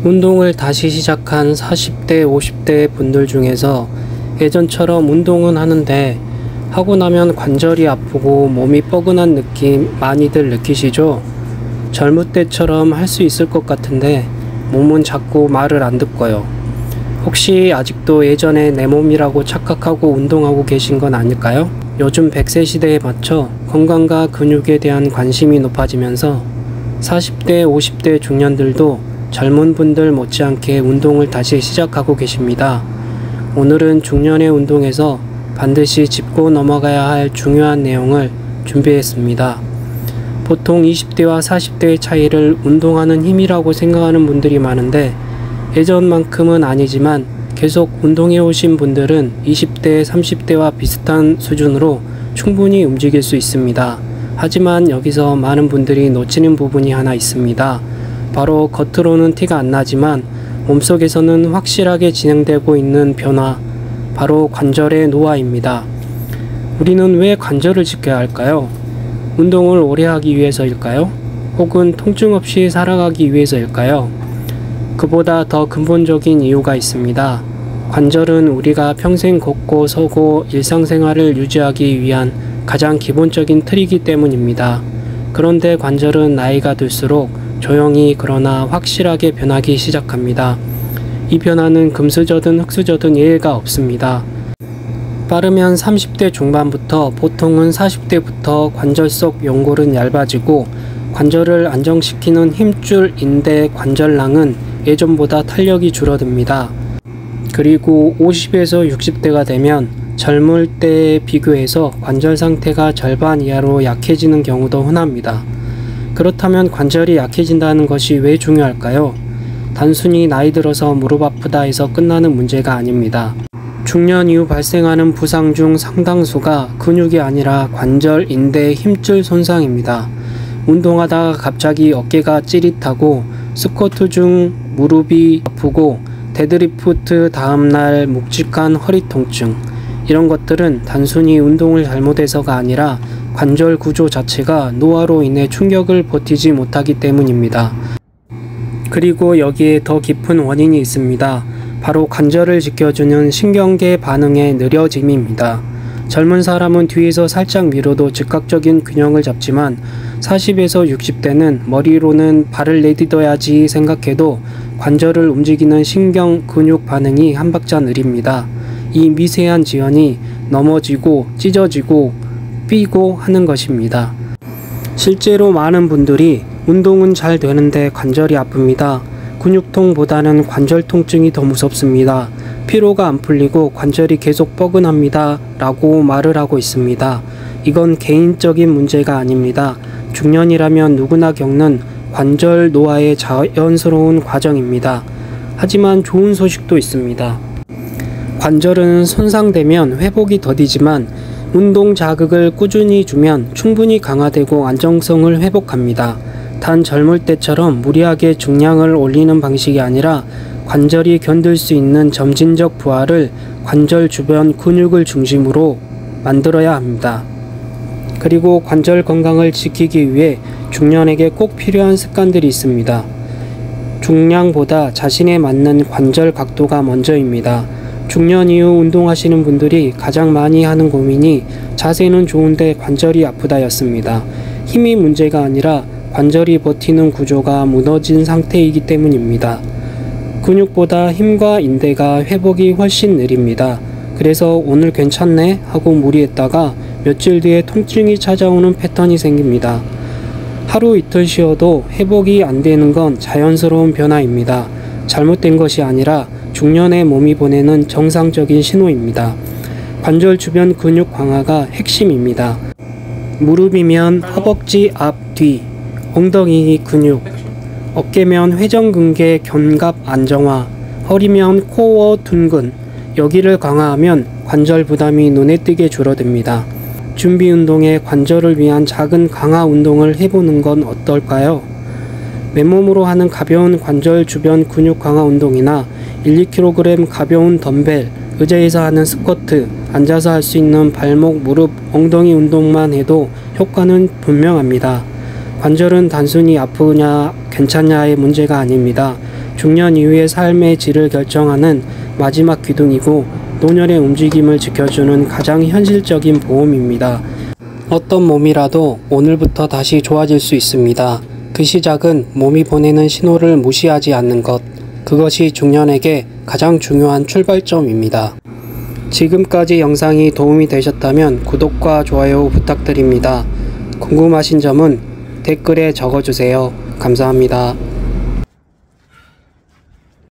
운동을 다시 시작한 40대, 50대 분들 중에서 예전처럼 운동은 하는데 하고 나면 관절이 아프고 몸이 뻐근한 느낌 많이들 느끼시죠? 젊을 때처럼 할 수 있을 것 같은데 몸은 자꾸 말을 안 듣고요. 혹시 아직도 예전에 내 몸이라고 착각하고 운동하고 계신 건 아닐까요? 요즘 100세 시대에 맞춰 건강과 근육에 대한 관심이 높아지면서 40대, 50대 중년들도 젊은 분들 못지않게 운동을 다시 시작하고 계십니다. 오늘은 중년의 운동에서 반드시 짚고 넘어가야 할 중요한 내용을 준비했습니다. 보통 20대와 40대의 차이를 운동하는 힘이라고 생각하는 분들이 많은데 예전만큼은 아니지만 계속 운동해 오신 분들은 20대, 30대와 비슷한 수준으로 충분히 움직일 수 있습니다. 하지만 여기서 많은 분들이 놓치는 부분이 하나 있습니다. 바로 겉으로는 티가 안 나지만 몸속에서는 확실하게 진행되고 있는 변화, 바로 관절의 노화입니다. 우리는 왜 관절을 지켜야 할까요? 운동을 오래 하기 위해서일까요? 혹은 통증 없이 살아가기 위해서일까요? 그보다 더 근본적인 이유가 있습니다. 관절은 우리가 평생 걷고 서고 일상생활을 유지하기 위한 가장 기본적인 틀이기 때문입니다. 그런데 관절은 나이가 들수록 조용히 그러나 확실하게 변하기 시작합니다. 이 변화는 금수저든 흙수저든 예외가 없습니다. 빠르면 30대 중반부터 보통은 40대부터 관절 속 연골은 얇아지고 관절을 안정시키는 힘줄 인대 관절낭은 예전보다 탄력이 줄어듭니다. 그리고 50에서 60대가 되면 젊을 때에 비교해서 관절 상태가 절반 이하로 약해지는 경우도 흔합니다. 그렇다면 관절이 약해진다는 것이 왜 중요할까요? 단순히 나이 들어서 무릎 아프다 해서 끝나는 문제가 아닙니다. 중년 이후 발생하는 부상 중 상당수가 근육이 아니라 관절, 인대, 힘줄 손상입니다. 운동하다가 갑자기 어깨가 찌릿하고 스쿼트 중 무릎이 아프고 데드리프트 다음날 묵직한 허리 통증, 이런 것들은 단순히 운동을 잘못해서가 아니라 관절 구조 자체가 노화로 인해 충격을 버티지 못하기 때문입니다. 그리고 여기에 더 깊은 원인이 있습니다. 바로 관절을 지켜주는 신경계 반응의 느려짐입니다. 젊은 사람은 뒤에서 살짝 밀어도 즉각적인 균형을 잡지만 40에서 60대는 머리로는 발을 내딛어야지 생각해도 관절을 움직이는 신경 근육 반응이 한 박자 느립니다. 이 미세한 지연이 넘어지고 찢어지고 삐고 하는 것입니다. 실제로 많은 분들이 운동은 잘 되는데 관절이 아픕니다. 근육통보다는 관절 통증이 더 무섭습니다. 피로가 안 풀리고 관절이 계속 뻐근합니다 라고 말을 하고 있습니다. 이건 개인적인 문제가 아닙니다. 중년이라면 누구나 겪는 관절 노화의 자연스러운 과정입니다. 하지만 좋은 소식도 있습니다. 관절은 손상되면 회복이 더디지만 운동 자극을 꾸준히 주면 충분히 강화되고 안정성을 회복합니다. 단 젊을 때처럼 무리하게 중량을 올리는 방식이 아니라 관절이 견딜 수 있는 점진적 부하를 관절 주변 근육을 중심으로 만들어야 합니다. 그리고 관절 건강을 지키기 위해 중년에게 꼭 필요한 습관들이 있습니다. 중량보다 자신에 맞는 관절 각도가 먼저입니다. 중년 이후 운동하시는 분들이 가장 많이 하는 고민이 자세는 좋은데 관절이 아프다였습니다. 힘이 문제가 아니라 관절이 버티는 구조가 무너진 상태이기 때문입니다. 근육보다 힘과 인대가 회복이 훨씬 느립니다. 그래서 오늘 괜찮네 하고 무리했다가 며칠 뒤에 통증이 찾아오는 패턴이 생깁니다. 하루 이틀 쉬어도 회복이 안 되는 건 자연스러운 변화입니다. 잘못된 것이 아니라 중년의 몸이 보내는 정상적인 신호입니다. 관절 주변 근육 강화가 핵심입니다. 무릎이면 허벅지 앞, 뒤, 엉덩이 근육, 어깨면 회전근개 견갑 안정화, 허리면 코어 둔근, 여기를 강화하면 관절 부담이 눈에 띄게 줄어듭니다. 준비 운동에 관절을 위한 작은 강화 운동을 해보는 건 어떨까요? 맨몸으로 하는 가벼운 관절 주변 근육 강화 운동이나 1, 2kg 가벼운 덤벨, 의자에서 하는 스쿼트, 앉아서 할 수 있는 발목, 무릎, 엉덩이 운동만 해도 효과는 분명합니다. 관절은 단순히 아프냐 괜찮냐의 문제가 아닙니다. 중년 이후의 삶의 질을 결정하는 마지막 기둥이고 노년의 움직임을 지켜주는 가장 현실적인 보험입니다. 어떤 몸이라도 오늘부터 다시 좋아질 수 있습니다. 그 시작은 몸이 보내는 신호를 무시하지 않는 것, 그것이 중년에게 가장 중요한 출발점입니다. 지금까지 영상이 도움이 되셨다면 구독과 좋아요 부탁드립니다. 궁금하신 점은 댓글에 적어주세요. 감사합니다.